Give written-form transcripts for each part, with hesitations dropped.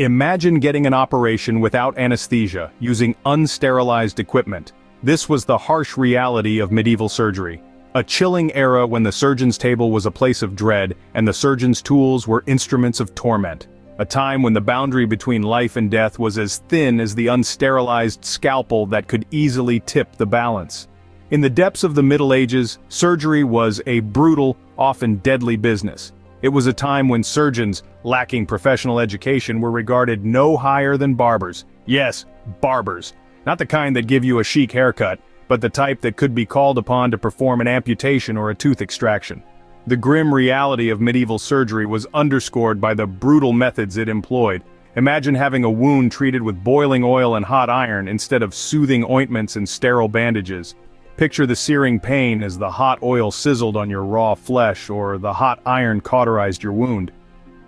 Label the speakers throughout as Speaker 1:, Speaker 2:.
Speaker 1: Imagine getting an operation without anesthesia, using unsterilized equipment. This was the harsh reality of medieval surgery. A chilling era when the surgeon's table was a place of dread and the surgeon's tools were instruments of torment. A time when the boundary between life and death was as thin as the unsterilized scalpel that could easily tip the balance. In the depths of the Middle Ages, surgery was a brutal, often deadly business. It was a time when surgeons, lacking professional education, were regarded no higher than barbers. Yes, barbers. Not the kind that give you a chic haircut, but the type that could be called upon to perform an amputation or a tooth extraction. The grim reality of medieval surgery was underscored by the brutal methods it employed. Imagine having a wound treated with boiling oil and hot iron instead of soothing ointments and sterile bandages. Picture the searing pain as the hot oil sizzled on your raw flesh or the hot iron cauterized your wound.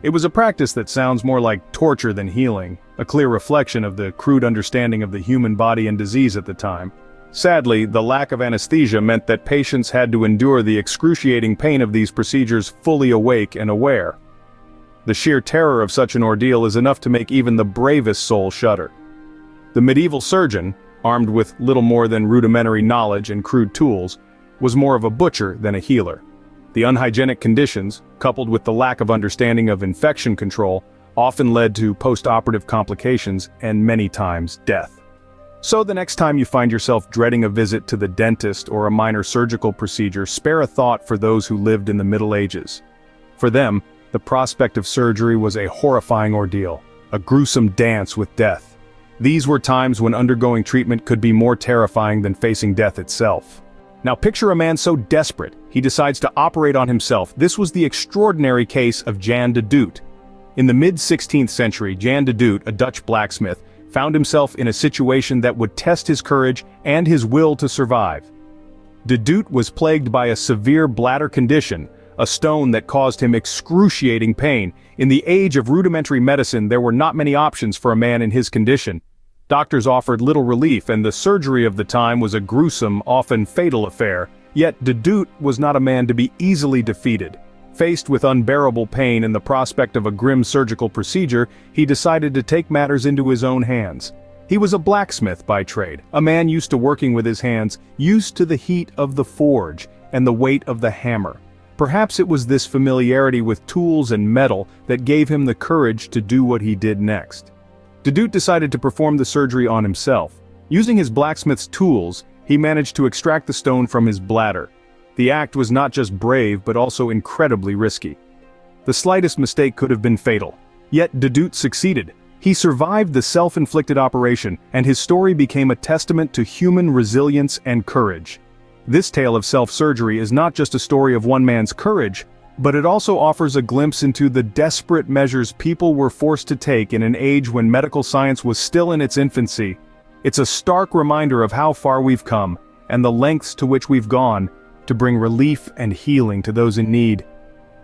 Speaker 1: It was a practice that sounds more like torture than healing, a clear reflection of the crude understanding of the human body and disease at the time. Sadly, the lack of anesthesia meant that patients had to endure the excruciating pain of these procedures fully awake and aware. The sheer terror of such an ordeal is enough to make even the bravest soul shudder. The medieval surgeon, armed with little more than rudimentary knowledge and crude tools, was more of a butcher than a healer. The unhygienic conditions, coupled with the lack of understanding of infection control, often led to post-operative complications and many times death. So the next time you find yourself dreading a visit to the dentist or a minor surgical procedure, spare a thought for those who lived in the Middle Ages. For them, the prospect of surgery was a horrifying ordeal, a gruesome dance with death. These were times when undergoing treatment could be more terrifying than facing death itself. Now picture a man so desperate, he decides to operate on himself. This was the extraordinary case of Jan de Doot. In the mid-16th century, Jan de Doot, a Dutch blacksmith, found himself in a situation that would test his courage and his will to survive. De Doot was plagued by a severe bladder condition, a stone that caused him excruciating pain. In the age of rudimentary medicine, there were not many options for a man in his condition. Doctors offered little relief, and the surgery of the time was a gruesome, often fatal affair. Yet de Doot was not a man to be easily defeated. Faced with unbearable pain and the prospect of a grim surgical procedure, he decided to take matters into his own hands. He was a blacksmith by trade, a man used to working with his hands, used to the heat of the forge and the weight of the hammer. Perhaps it was this familiarity with tools and metal that gave him the courage to do what he did next. De Doot decided to perform the surgery on himself. Using his blacksmith's tools, he managed to extract the stone from his bladder. The act was not just brave but also incredibly risky. The slightest mistake could have been fatal. Yet de Doot succeeded. He survived the self-inflicted operation, and his story became a testament to human resilience and courage. This tale of self-surgery is not just a story of one man's courage, but it also offers a glimpse into the desperate measures people were forced to take in an age when medical science was still in its infancy. It's a stark reminder of how far we've come, and the lengths to which we've gone, to bring relief and healing to those in need.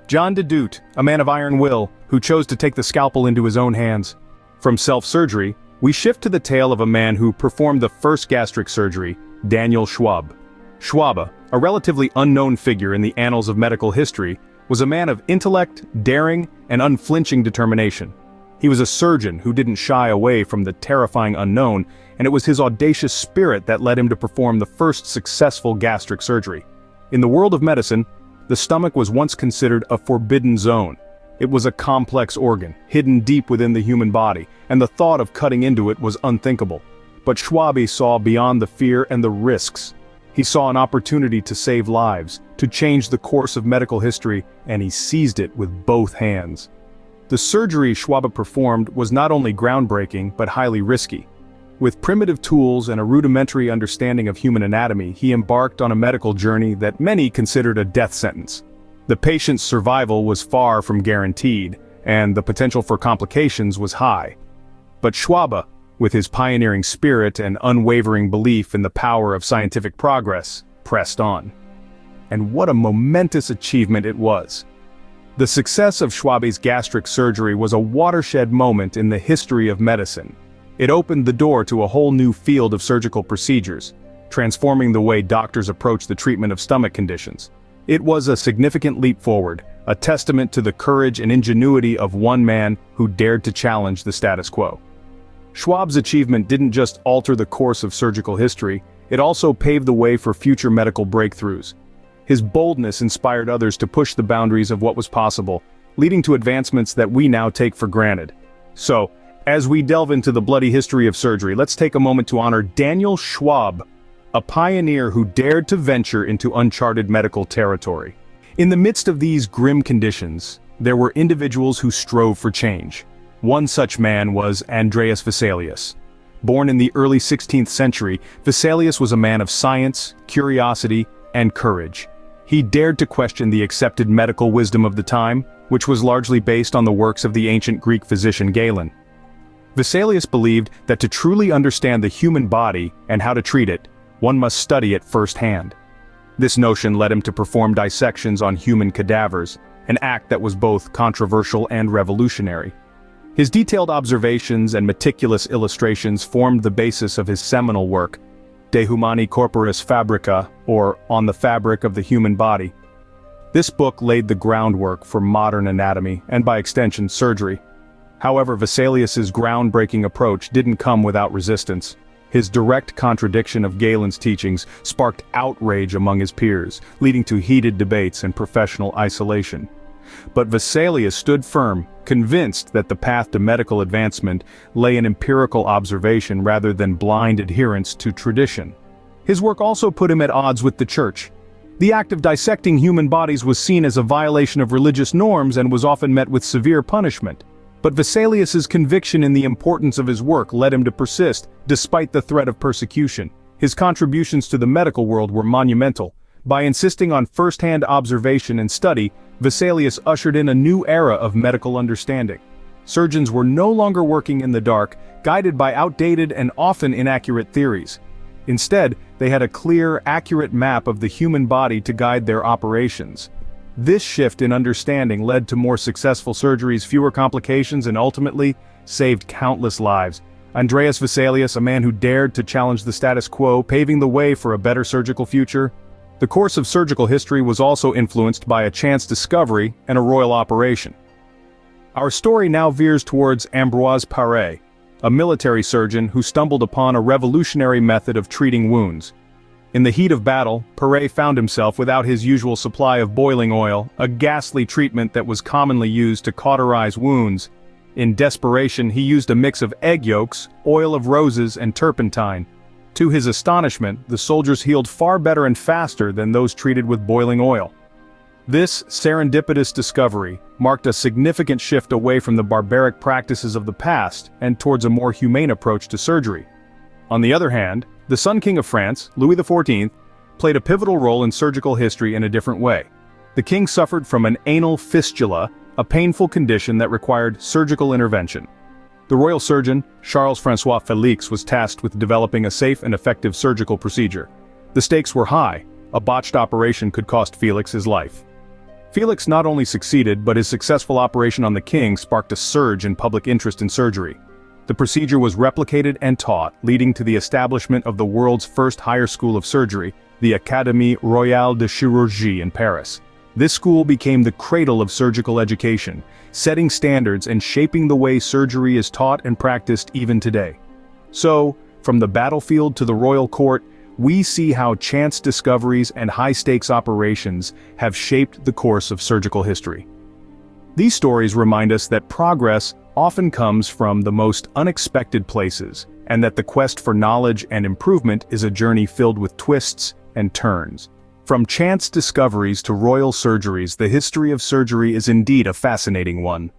Speaker 1: Jan de Doot, a man of iron will, who chose to take the scalpel into his own hands. From self-surgery, we shift to the tale of a man who performed the first gastric surgery, Daniel Schwabe. Schwabe, a relatively unknown figure in the annals of medical history, was a man of intellect, daring, and unflinching determination. He was a surgeon who didn't shy away from the terrifying unknown, and it was his audacious spirit that led him to perform the first successful gastric surgery. In the world of medicine, the stomach was once considered a forbidden zone. It was a complex organ, hidden deep within the human body, and the thought of cutting into it was unthinkable. But Schwabe saw beyond the fear and the risks. He saw an opportunity to save lives, to change the course of medical history, and he seized it with both hands. The surgery Schwabe performed was not only groundbreaking but highly risky. With primitive tools and a rudimentary understanding of human anatomy, he embarked on a medical journey that many considered a death sentence. The patient's survival was far from guaranteed, and the potential for complications was high. But Schwabe, with his pioneering spirit and unwavering belief in the power of scientific progress, pressed on. And what a momentous achievement it was. The success of Schwabe's gastric surgery was a watershed moment in the history of medicine. It opened the door to a whole new field of surgical procedures, transforming the way doctors approach the treatment of stomach conditions. It was a significant leap forward, a testament to the courage and ingenuity of one man who dared to challenge the status quo. Schwabe's achievement didn't just alter the course of surgical history, it also paved the way for future medical breakthroughs. His boldness inspired others to push the boundaries of what was possible, leading to advancements that we now take for granted. So, as we delve into the bloody history of surgery, let's take a moment to honor Daniel Schwabe, a pioneer who dared to venture into uncharted medical territory. In the midst of these grim conditions, there were individuals who strove for change. One such man was Andreas Vesalius. Born in the early 16th century, Vesalius was a man of science, curiosity, and courage. He dared to question the accepted medical wisdom of the time, which was largely based on the works of the ancient Greek physician Galen. Vesalius believed that to truly understand the human body and how to treat it, one must study it firsthand. This notion led him to perform dissections on human cadavers, an act that was both controversial and revolutionary. His detailed observations and meticulous illustrations formed the basis of his seminal work, De Humani Corporis Fabrica, or On the Fabric of the Human Body. This book laid the groundwork for modern anatomy, and by extension surgery. However, Vesalius's groundbreaking approach didn't come without resistance. His direct contradiction of Galen's teachings sparked outrage among his peers, leading to heated debates and professional isolation. But Vesalius stood firm, convinced that the path to medical advancement lay in empirical observation rather than blind adherence to tradition. His work also put him at odds with the Church. The act of dissecting human bodies was seen as a violation of religious norms and was often met with severe punishment. But Vesalius's conviction in the importance of his work led him to persist, despite the threat of persecution. His contributions to the medical world were monumental. By insisting on first-hand observation and study, Vesalius ushered in a new era of medical understanding. Surgeons were no longer working in the dark, guided by outdated and often inaccurate theories. Instead, they had a clear, accurate map of the human body to guide their operations. This shift in understanding led to more successful surgeries, fewer complications, and ultimately, saved countless lives. Andreas Vesalius, a man who dared to challenge the status quo, paving the way for a better surgical future. The course of surgical history was also influenced by a chance discovery and a royal operation. Our story now veers towards Ambroise Paray, a military surgeon who stumbled upon a revolutionary method of treating wounds. In the heat of battle, Paray found himself without his usual supply of boiling oil, a ghastly treatment that was commonly used to cauterize wounds. In desperation, he used a mix of egg yolks, oil of roses, and turpentine. To his astonishment, the soldiers healed far better and faster than those treated with boiling oil. This serendipitous discovery marked a significant shift away from the barbaric practices of the past and towards a more humane approach to surgery. On the other hand, the Sun King of France, Louis XIV, played a pivotal role in surgical history in a different way. The king suffered from an anal fistula, a painful condition that required surgical intervention. The royal surgeon, Charles-François Félix, was tasked with developing a safe and effective surgical procedure. The stakes were high. A botched operation could cost Félix his life. Félix not only succeeded, but his successful operation on the king sparked a surge in public interest in surgery. The procedure was replicated and taught, leading to the establishment of the world's first higher school of surgery, the Académie Royale de Chirurgie in Paris. This school became the cradle of surgical education, setting standards and shaping the way surgery is taught and practiced even today. So, from the battlefield to the royal court, we see how chance discoveries and high-stakes operations have shaped the course of surgical history. These stories remind us that progress often comes from the most unexpected places, and that the quest for knowledge and improvement is a journey filled with twists and turns. From chance discoveries to royal surgeries, the history of surgery is indeed a fascinating one.